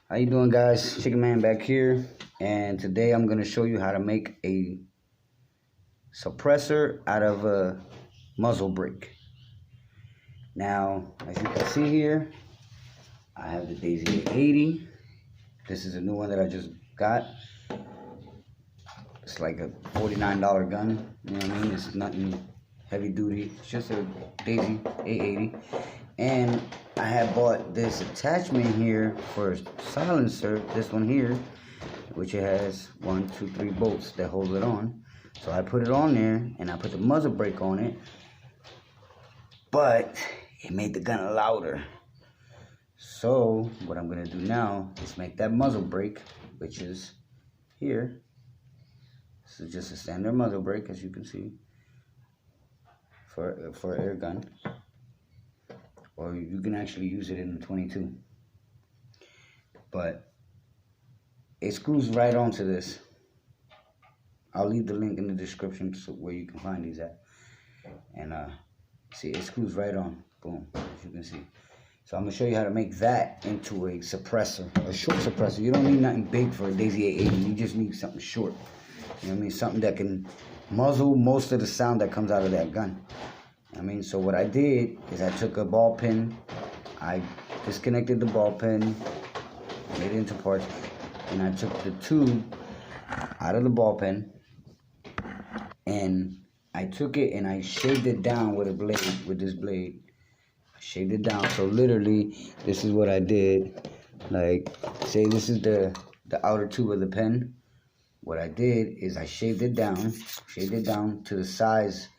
How you doing, guys? Chicken Man back here, and today I'm gonna show you how to make a suppressor out of a muzzle brake. Now, as you can see here, I have the Daisy 80. This is a new one that I just got. It's like a $49 gun. You know what I mean? It's nothing heavy duty. It's just a Daisy 880. And I had bought this attachment here for a silencer, this one here, which it has 1, 2, 3 bolts that hold it on. So I put it on there and I put the muzzle brake on it, but it made the gun louder. So what I'm gonna do now is make that muzzle brake, which is here. This is just a standard muzzle brake, as you can see, for an air gun. Or you can actually use it in the 22. But it screws right onto this. I'll leave the link in the description so where you can find these at. And see, it screws right on. Boom, as you can see. So I'm gonna show you how to make that into a suppressor, a short suppressor. You don't need nothing big for a Daisy 880. You just need something short. You know what I mean? Something that can muzzle most of the sound that comes out of that gun. So what I did is I took a ball pin, I disconnected the ball pin, made it into parts, and I took the tube out of the ball pin, and I took it and I shaved it down with a blade, with this blade. I shaved it down, so literally, this is what I did. Like, say this is the outer tube of the pen. What I did is I shaved it down to the size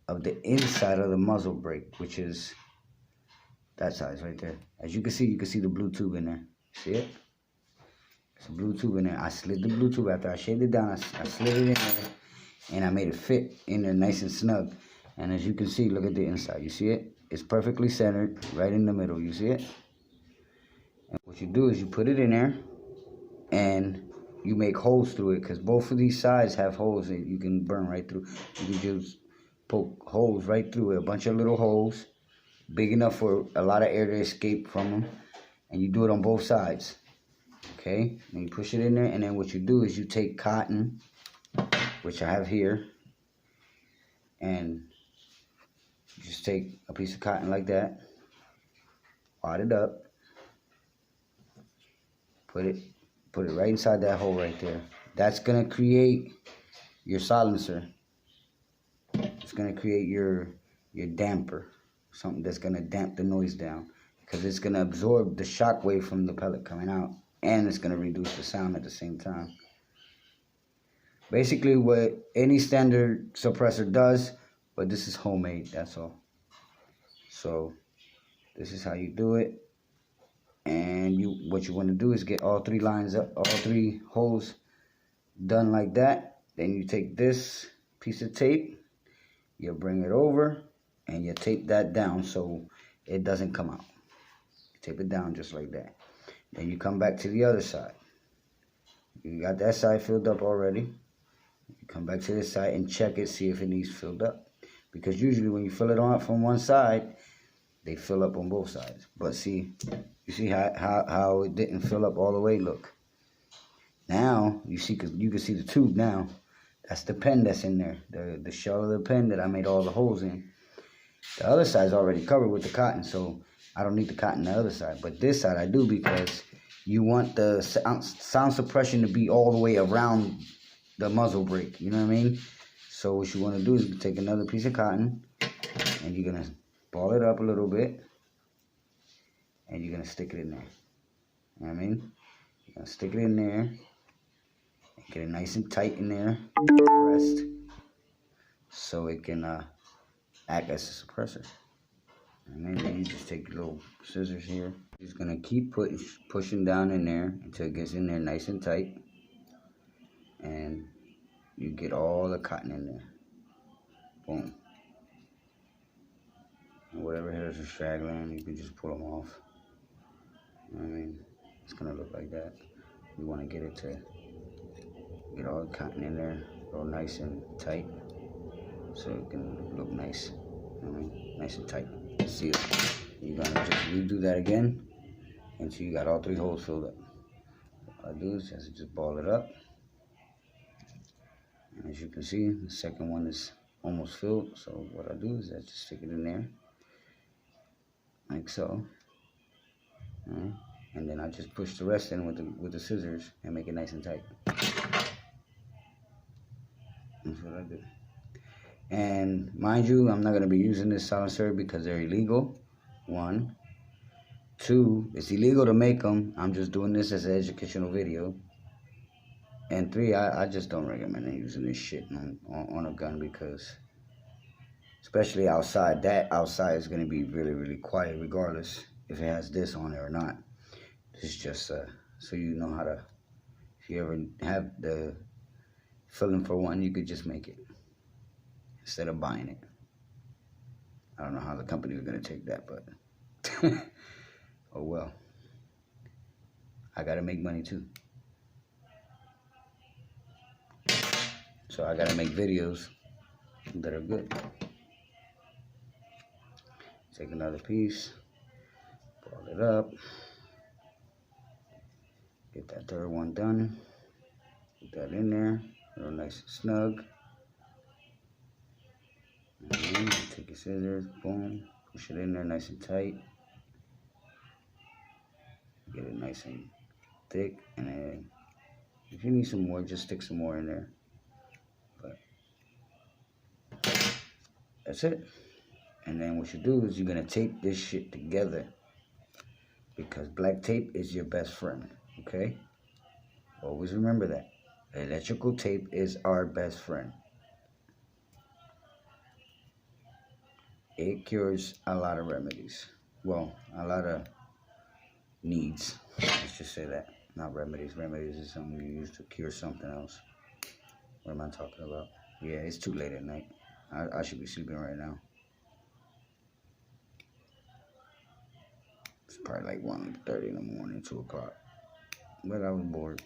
of the inside of the muzzle brake, which is that size right there. As you can see the blue tube in there. See it? It's a blue tube in there. I slid the blue tube after I shaved it down. I slid it in there, and I made it fit in there nice and snug. And as you can see, look at the inside. You see it? It's perfectly centered right in the middle. You see it? And what you do is you put it in there, and you make holes through it, because both of these sides have holes that you can burn right through. You can just poke holes right through it, a bunch of little holes, big enough for a lot of air to escape from them, and you do it on both sides. Okay, and you push it in there, and then what you do is you take cotton, which I have here, and you just take a piece of cotton like that, wad it up, put it right inside that hole right there. That's gonna create your silencer. It's gonna create your damper, something that's gonna damp the noise down, because it's gonna absorb the shock wave from the pellet coming out, and it's gonna reduce the sound at the same time. Basically what any standard suppressor does, but this is homemade, that's all. So this is how you do it. And what you want to do is get all 3 lines up, all 3 holes done like that. Then you take this piece of tape, you bring it over, and you tape that down so it doesn't come out. You tape it down just like that. Then you come back to the other side. You got that side filled up already. You come back to this side and check it, see if it needs filled up. Because usually when you fill it on from one side, they fill up on both sides. But see, you see how it didn't fill up all the way? Look. Now, you can see the tube now. That's the pen that's in there. The shell of the pen that I made all the holes in. The other side's already covered with the cotton, so I don't need the cotton on the other side. But this side I do, because you want the sound suppression to be all the way around the muzzle brake. You know what I mean? So what you want to do is take another piece of cotton, and you're going to ball it up a little bit, and you're going to stick it in there. You know what I mean? You're going to stick it in there, and get it nice and tight in there, pressed, so it can act as a suppressor. And then you just take your little scissors here. You're just going to keep pushing down in there until it gets in there nice and tight, and you get all the cotton in there. Boom. And whatever hairs are straggling, you can just pull them off. You know what I mean? It's gonna look like that. We want to get it to get all the cotton in there, real nice and tight, so it can look nice. You know what I mean? Nice and tight. See it? You're gonna just redo that again until you got all 3 holes filled up. What I do is just ball it up. And as you can see, the second one is almost filled. So what I do is I just stick it in there, like so. Right. And then I just push the rest in with the scissors and make it nice and tight. That's what I do. And mind you, I'm not going to be using this silencer because they're illegal. 1. 2, it's illegal to make them. I'm just doing this as an educational video. And 3, I just don't recommend using this shit on a gun because, especially outside, that outside is going to be really, really quiet regardless if it has this on it or not. It's just so you know how to, if you ever have the feeling for one, you could just make it instead of buying it. I don't know how the company is going to take that, but oh well. I got to make money too. So I got to make videos that are good. Take another piece, ball it up. Get that third one done. Put that in there, real nice and snug. And take your scissors, boom, push it in there nice and tight. Get it nice and thick, and then if you need some more, just stick some more in there. But that's it. And then what you do is you're gonna tape this shit together because black tape is your best friend. Okay? Always remember that. Electrical tape is our best friend. It cures a lot of remedies. Well, a lot of needs. Let's just say that. Not remedies. Remedies is something you use to cure something else. What am I talking about? Yeah, it's too late at night. I should be sleeping right now. It's probably like 1:30 in the morning, 2 o'clock. But I was bored.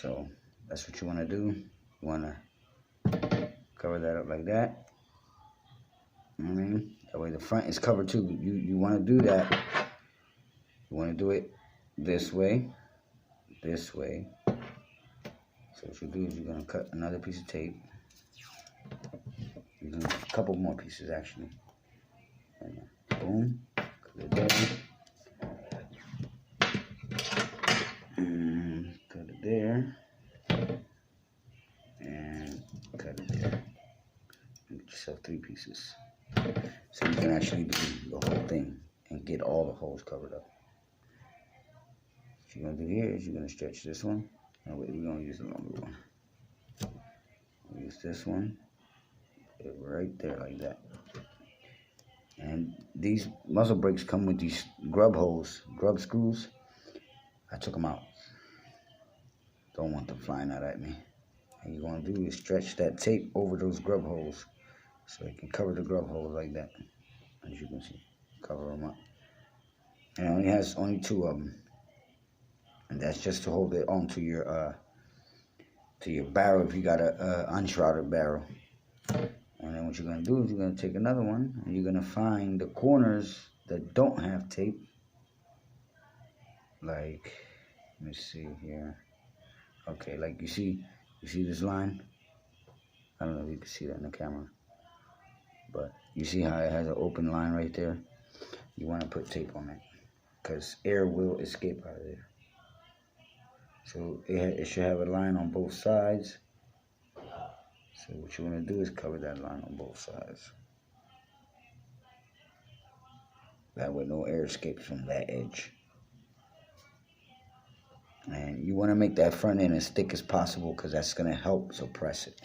So that's what you want to do. You want to cover that up like that. You know what I mean? That way the front is covered too. You want to do that. You want to do it this way. This way. So what you do is you're going to cut another piece of tape. You're gonna a couple more pieces actually. And boom. Cut it there. And cut it there. And cut it there. And get yourself 3 pieces. So you can actually do the whole thing and get all the holes covered up. What you're going to do here is you're going to stretch this one. Oh wait, we're going to use the longer one. We'll use this one. Put it right there like that. And these muzzle brakes come with these grub holes, grub screws. I took them out. Don't want them flying out at me. And you're going to do is stretch that tape over those grub holes so it can cover the grub holes like that. As you can see, cover them up. And it only has 2 of them. And that's just to hold it onto your barrel if you got a unshrouded barrel. And then what you're going to do is you're going to take another one and you're going to find the corners that don't have tape. Like, let me see here. Okay, like you see this line? I don't know if you can see that in the camera. But you see how it has an open line right there? You want to put tape on it because air will escape out of there. So it should have a line on both sides. So what you want to do is cover that line on both sides. That way no air escapes from that edge. And you want to make that front end as thick as possible because that's going to help suppress it.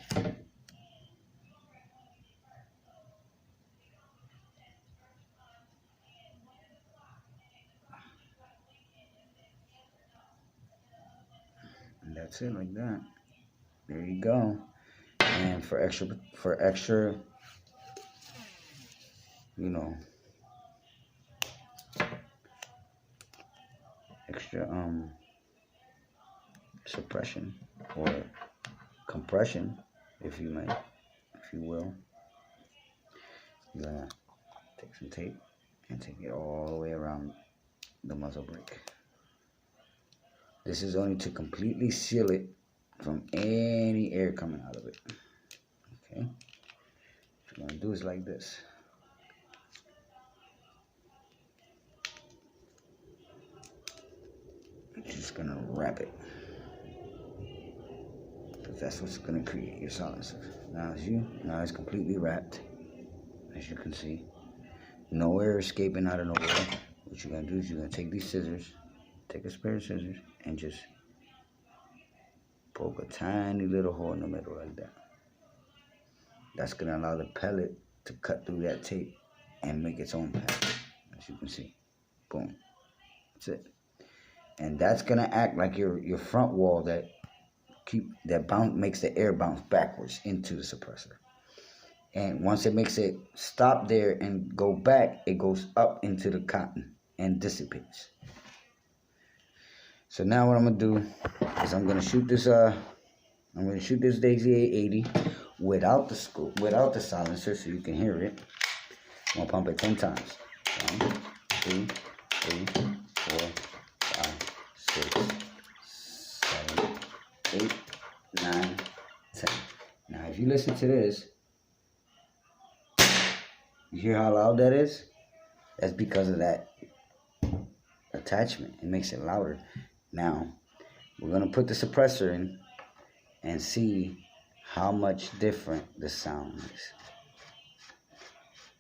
And that's it like that. There you go. And for extra, you know, extra suppression or compression, if you will, you're gonna take some tape and take it all the way around the muzzle brake. This is only to completely seal it from any air coming out of it. Okay. What you're gonna do is like this. You're just gonna wrap it, because that's what's gonna create your silencer. Now it's completely wrapped, as you can see. No air escaping out of nowhere. What you're gonna do is you're gonna take these scissors, take a pair of scissors, and just poke a tiny little hole in the middle like that. That's gonna allow the pellet to cut through that tape and make its own path, as you can see. Boom. That's it. And that's gonna act like your front wall that makes the air bounce backwards into the suppressor. And once it makes it stop there and go back, it goes up into the cotton and dissipates. So now what I'm gonna do is I'm gonna shoot this Daisy 880 without the silencer, so you can hear it. I'm gonna pump it 10 times. 1, 2, 3, 4, 5, 6, 7, 8, 9, 10. Now if you listen to this, you hear how loud that is? That's because of that attachment. It makes it louder. Now, we're going to put the suppressor in and see how much different the sound is.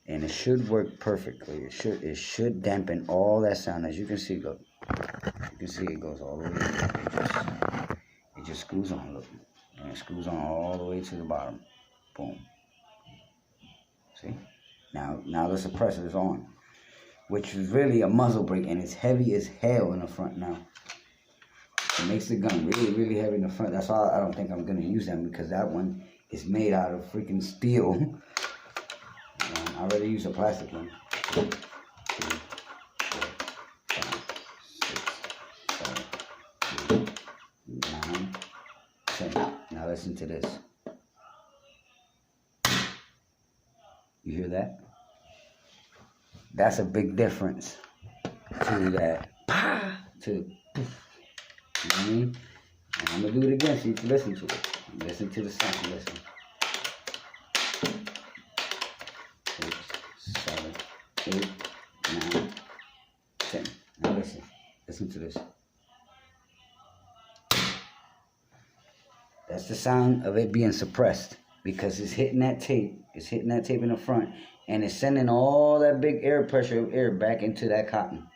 And it should work perfectly. It should dampen all that sound. As you can see, look. You can see it goes all the way. It just screws on, look. And it screws on all the way to the bottom. Boom. See? Now the suppressor is on, which is really a muzzle brake, and it's heavy as hell in the front now. It makes the gun really, really heavy in the front. That's why I don't think I'm going to use them, because that one is made out of freaking steel. I'd rather use a plastic one. 2, 3, 4, 5, 6, 7, 8, 9, 10. Now listen to this. You hear that? That's a big difference to that to poof. You know what I mean? And I'm gonna do it again so you can listen to it. Listen to the sound. Listen. 6, 7, 8, 9, 10. Now listen. Listen to this. That's the sound of it being suppressed, because it's hitting that tape. It's hitting that tape in the front, and it's sending all that big air pressure of air back into that cotton.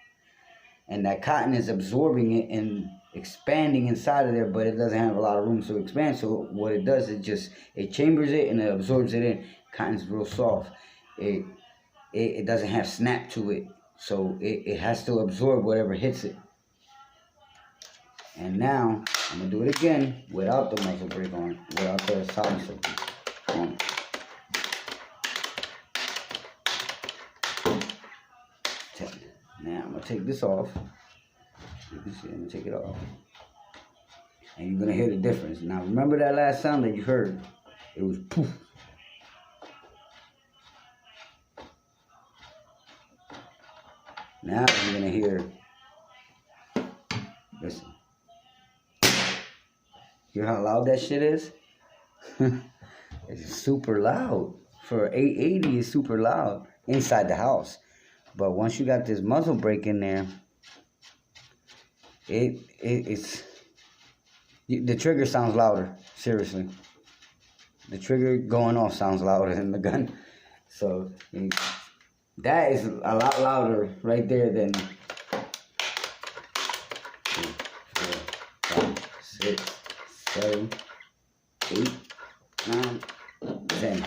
And that cotton is absorbing it and expanding inside of there, but it doesn't have a lot of room to expand. So what it does is it chambers it and it absorbs it in. Cotton's real soft. It doesn't have snap to it, so it has to absorb whatever hits it. And now I'm gonna do it again without the muzzle brake on, without the silencer on. Now I'm gonna take this off. You can see I'm gonna take it off, and you're gonna hear the difference. Now remember that last sound that you heard? It was poof. Now you're gonna hear. Listen. Hear how loud that shit is? It's super loud. For 880, it's super loud inside the house. But once you got this muzzle brake in there, it's the trigger sounds louder. Seriously, the trigger going off sounds louder than the gun. So that is a lot louder right there than 2, 4, 5, 6, 7, 8, 9, 10.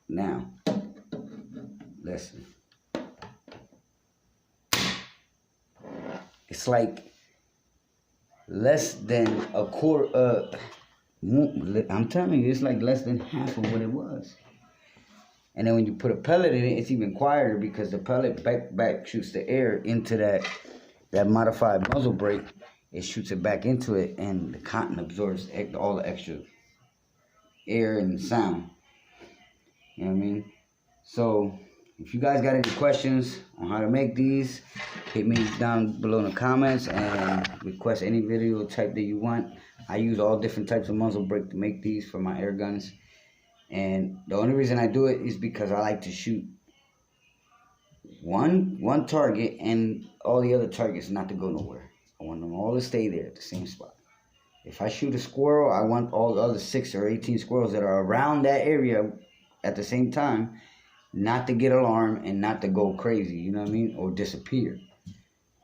Now, listen. It's like less than a quarter. I'm telling you, it's like less than half of what it was. And then when you put a pellet in it, it's even quieter, because the pellet back shoots the air into that modified muzzle brake. It shoots it back into it, and the cotton absorbs all the extra air and sound. You know what I mean? So if you guys got any questions on how to make these, hit me down below in the comments and request any video type that you want. I use all different types of muzzle brake to make these for my air guns. And the only reason I do it is because I like to shoot one target and all the other targets not to go nowhere. I want them all to stay there at the same spot. If I shoot a squirrel, I want all the other 6 or 18 squirrels that are around that area at the same time not to get alarmed and not to go crazy, you know what I mean, or disappear,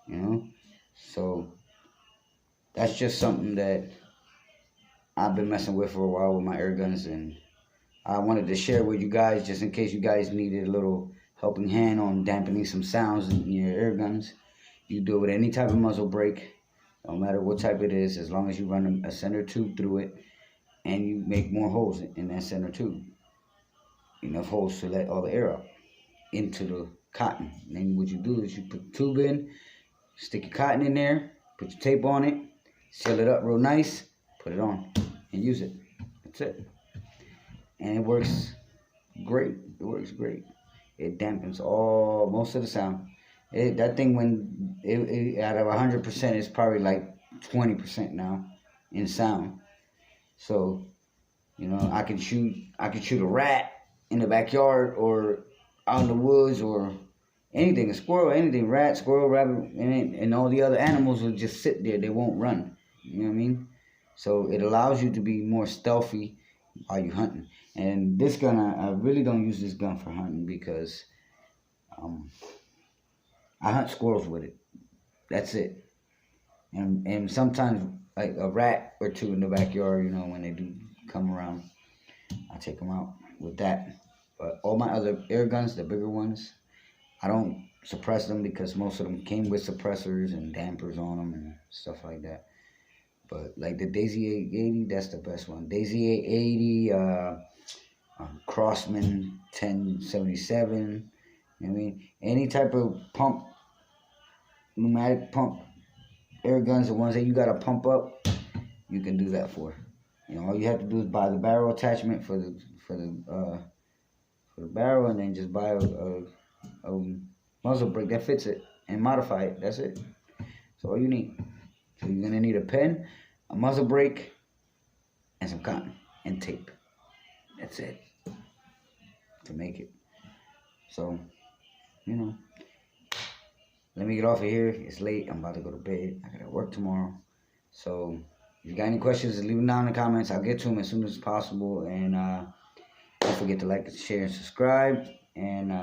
you know. So that's just something that I've been messing with for a while with my air guns, and I wanted to share with you guys just in case you guys needed a little helping hand on dampening some sounds in your air guns. You do it with any type of muzzle brake, no matter what type it is, as long as you run a center tube through it and you make more holes in that center tube. Enough holes to let all the air out into the cotton. And then what you do is you put the tube in, stick your cotton in there, put your tape on it, seal it up real nice, put it on, and use it. That's it. And it works great. It works great. It dampens most of the sound. That thing, when out of 100%, is probably like 20% now in sound. So, you know, I can shoot a rat in the backyard or out in the woods or anything, a squirrel, anything, rat, squirrel, rabbit, and all the other animals will just sit there. They won't run. You know what I mean? So it allows you to be more stealthy while you're hunting. And this gun, I really don't use this gun for hunting because I hunt squirrels with it. That's it. And sometimes like a rat or two in the backyard, you know, when they do come around, I take them out with that. But all my other air guns, the bigger ones, I don't suppress them because most of them came with suppressors and dampers on them and stuff like that. But like the Daisy 880, that's the best one. Daisy 880, Crossman 1077. I mean, any type of pump, pneumatic pump air guns, the ones that you gotta pump up, you can do that for. You know, all you have to do is buy the barrel attachment for the barrel, and then just buy a muzzle brake that fits it and modify it. That's it. That's all you need. So you're gonna need a pen, a muzzle brake, and some cotton and tape. That's it to make it. So, you know, let me get off of here. It's late. I'm about to go to bed. I gotta work tomorrow. So if you got any questions, leave them down in the comments. I'll get to them as soon as possible. And don't forget to like, share, and subscribe. And